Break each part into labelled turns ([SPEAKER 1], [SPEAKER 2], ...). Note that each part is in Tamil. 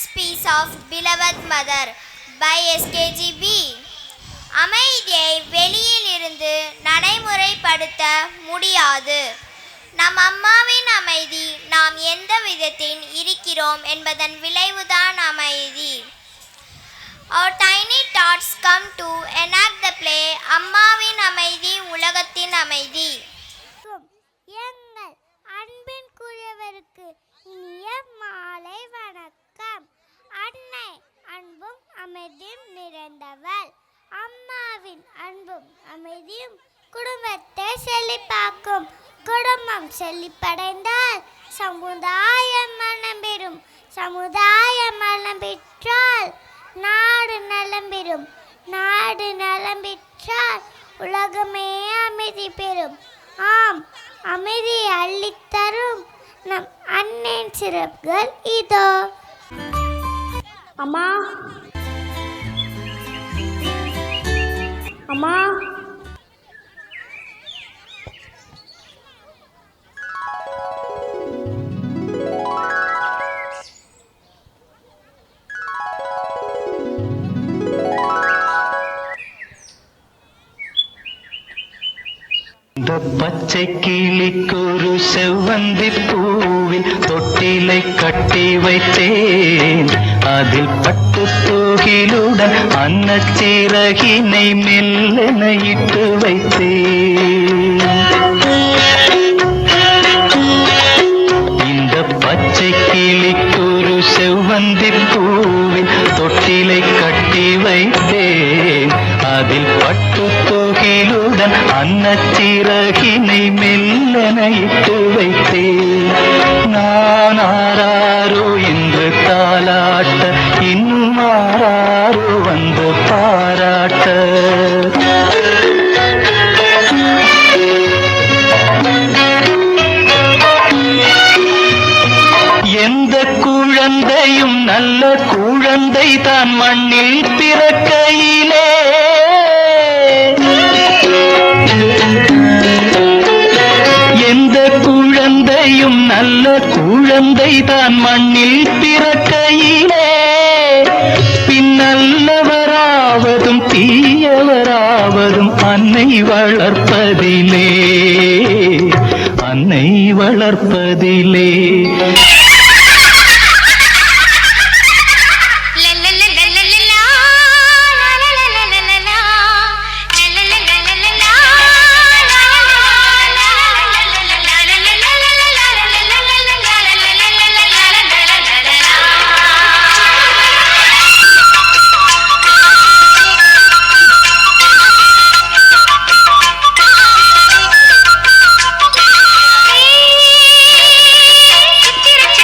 [SPEAKER 1] Peace of Beloved Mother by SKGB. அமைதியை வெளியிலிருந்து நடைமுறைப்படுத்த முடியாது. நம் அம்மாவின் அமைதி நாம் எந்த விதத்தில் இருக்கிறோம் என்பதன் விளைவுதான் அமைதி. Our tiny thoughts come to enact the play அம்மாவின் அமைதி உலகத்தின் அமைதி.
[SPEAKER 2] எங்கள் அன்பின் குயவருக்கு இனிய மாலை வணக்கம். அன்னை அன்பும் அமைதியும் நிறைந்தவள். அம்மாவின் அன்பும் அமைதியும் குடும்பத்தை செழிப்பாக்கும். குடும்பம் செழிப்படைந்தால் சமுதாயம் மனம் பெறும். சமுதாயம் மனம் பெற்றால் நாடு நலம் பெறும். நாடு நலம் பெற்றால் உலகமே அமைதி பெறும். ஆம், அமைதியை அள்ளித்தரும் நம் அன்னையின் சிறப்புகள் இதோ.
[SPEAKER 3] அம்மா அம்மா
[SPEAKER 4] இந்த பச்சை கிளிக்கொரு செவ்வந்தி பூவில் தொட்டிலை கட்டி வைத்தேன். அதில் பட்டு தூகிலுடன் அன்னச்சிறகினை மெல்லென இட்டு வைத்தேன். இந்த பச்சை கிளிக்கொரு செவ்வந்தி பூவில் தொட்டிலை கட்டி வைத்தேன். அதில் பட்டு தூகிலுடன் அன்னச்சிறகினை மெல்லென இட்டு வைத்தேன். நான் ஆராரோ என்று தாலாட்ட இன்னும் ஆராரோ வந்து பாராட்ட. எந்த குழந்தையும் நல்ல குழந்தை தான் மண்ணில் பிறக்கையிலே. எந்த குழந்தையும் நல்ல குழந்தை தான் மண்ணில் பிறக்கையிலே. பின்னல்லவராவதும் தீயவராவதும் அன்னை வளர்ப்பதிலே. அன்னை வளர்ப்பதிலே.
[SPEAKER 2] சித்திரச்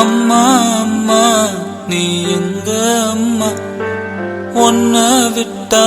[SPEAKER 3] அம்மா அம்மா நீ எங்க அம்மா, உன்னை விட்டா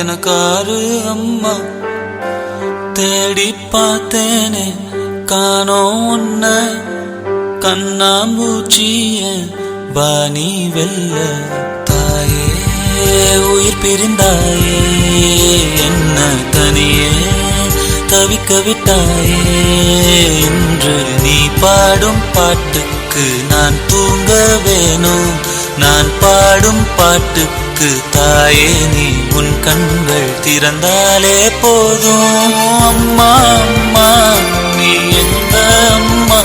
[SPEAKER 3] எனக்காரு அம்மா. தேடி பார்த்தேனே காணோம் உன்ன, கண்ணாம்பூச்சிய பாணி வெல்ல. தாயே உயிர் பிரிந்தாயே, என்ன தனியே தவிக்க விட்டாயே. இன்று நீ பாடும் பாட்டுக்கு நான் தூங்க வேணும், நான் பாடும் பாட்டுக்கு தாயே நீ உன் கண்கள் திறந்தாலே போதும். அம்மா அம்மா நீ எங்க அம்மா,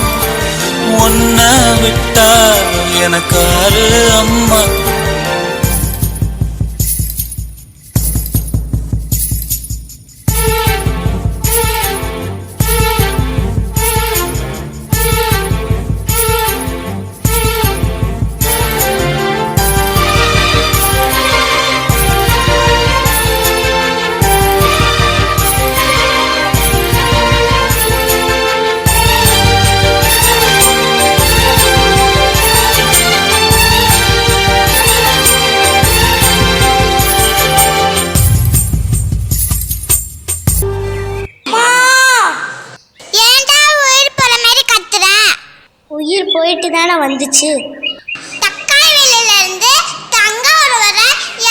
[SPEAKER 3] உன்னை விட்டா எனக்காரு அம்மா.
[SPEAKER 2] உயிர் போயிட்டு தானே வந்துச்சு. தக்காளி விலையில இருந்து தங்கம் ஒரு வர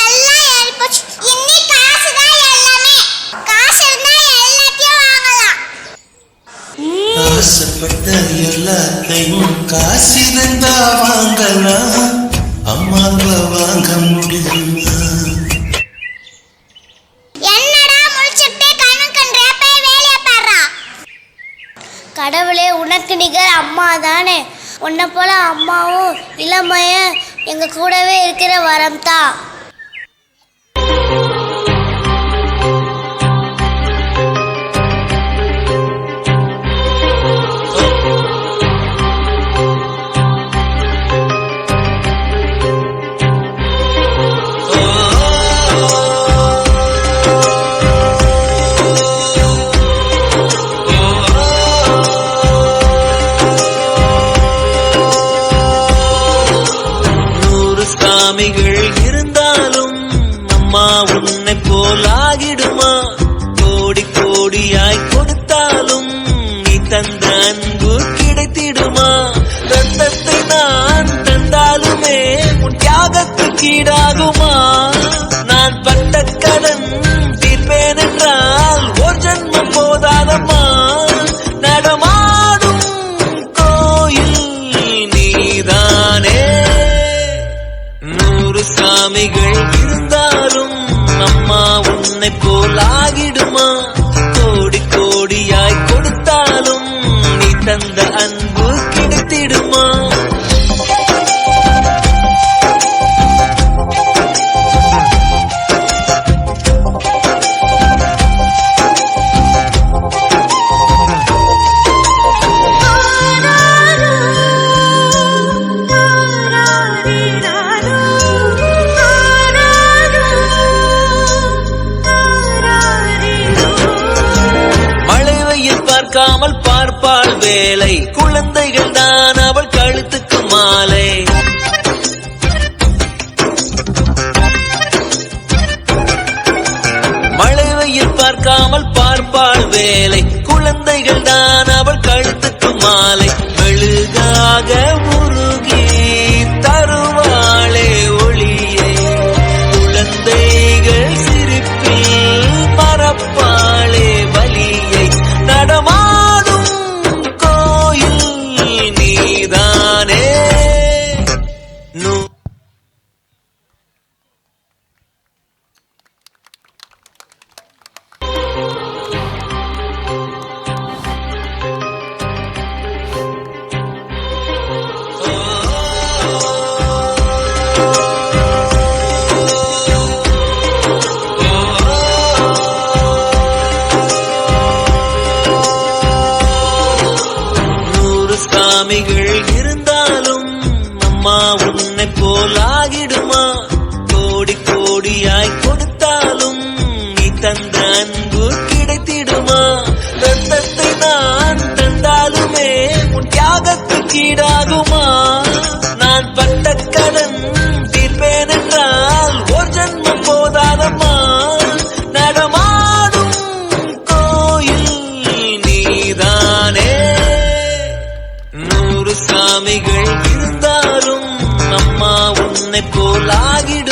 [SPEAKER 2] எல்லாம் ஏறி போச்சு. இன்னி காசு தான் எல்லாமே. காசு இருந்தா எல்லாத்தையும் வாங்கலாம்.
[SPEAKER 5] ஆசைப்பட்ட எல்லாத்தையும் காசு இருந்தா வாங்கலாம், அம்மாவை வாங்க முடியுமா?
[SPEAKER 2] என்னடா முழிச்சுட்டே கண்ணு கண்டே போய் வேலைய பாறா. கடவுளே உனக்கு நிகர் அம்மா தானே, உன்னை போல அம்மாவும் இளமைய எங்க கூடவே இருக்கிற வரம் தான்.
[SPEAKER 3] இருந்தாலும் அம்மா உன்னை போலாகிடுமா? கோடி கோடியாய் கொடுத்தாலும் நீ தந்த அன்பு கிடைத்திடுமா? ரத்தத்தை நான் தந்தாலுமே உன் தியாகத்துக்கு ஈடாகுமா? நான் பட்ட கடன் தீர்ப்பேன் என்றால் ஒரு ஜன்மம் போதாதம்மா. நடமாடும் கோயில் நீதானே. 100 சாமிகள் இருந்தாலும் அம்மா உன்னை போலாகிடுமா? கோடி கோடியாய் கொடுத்தாலும் நீ தந்த அன்பு கிடைத்திடுமா? பார்க்காமல் பார்ப்பாள் வேலை, குழந்தைகள் தான் அவள் கழுத்துக்கு மாலை. மழை வெயில் பார்க்காமல் பார்ப்பாள் வேலை, குழந்தைகள் தான் அவள் கழுத்துக்கு மாலை. மெழுகாக உருகி தருவாளே ஒளியை, குழந்தைகள் சிரிப்பில் மறப்பாளே வலியை. நடமாடும் கோயில் நீதானே. இருந்தாலும் அம்மா உன்னை போலாகிடுமா? கோடி கோடியாய் கொடுத்தாலும் நீ தந்த அன்பு கிடைத்திடுமா? ரத்தத்தை நான் தந்தாலுமே உன் தியாகத்துக்கு ஈடாகுமா? போலாகிட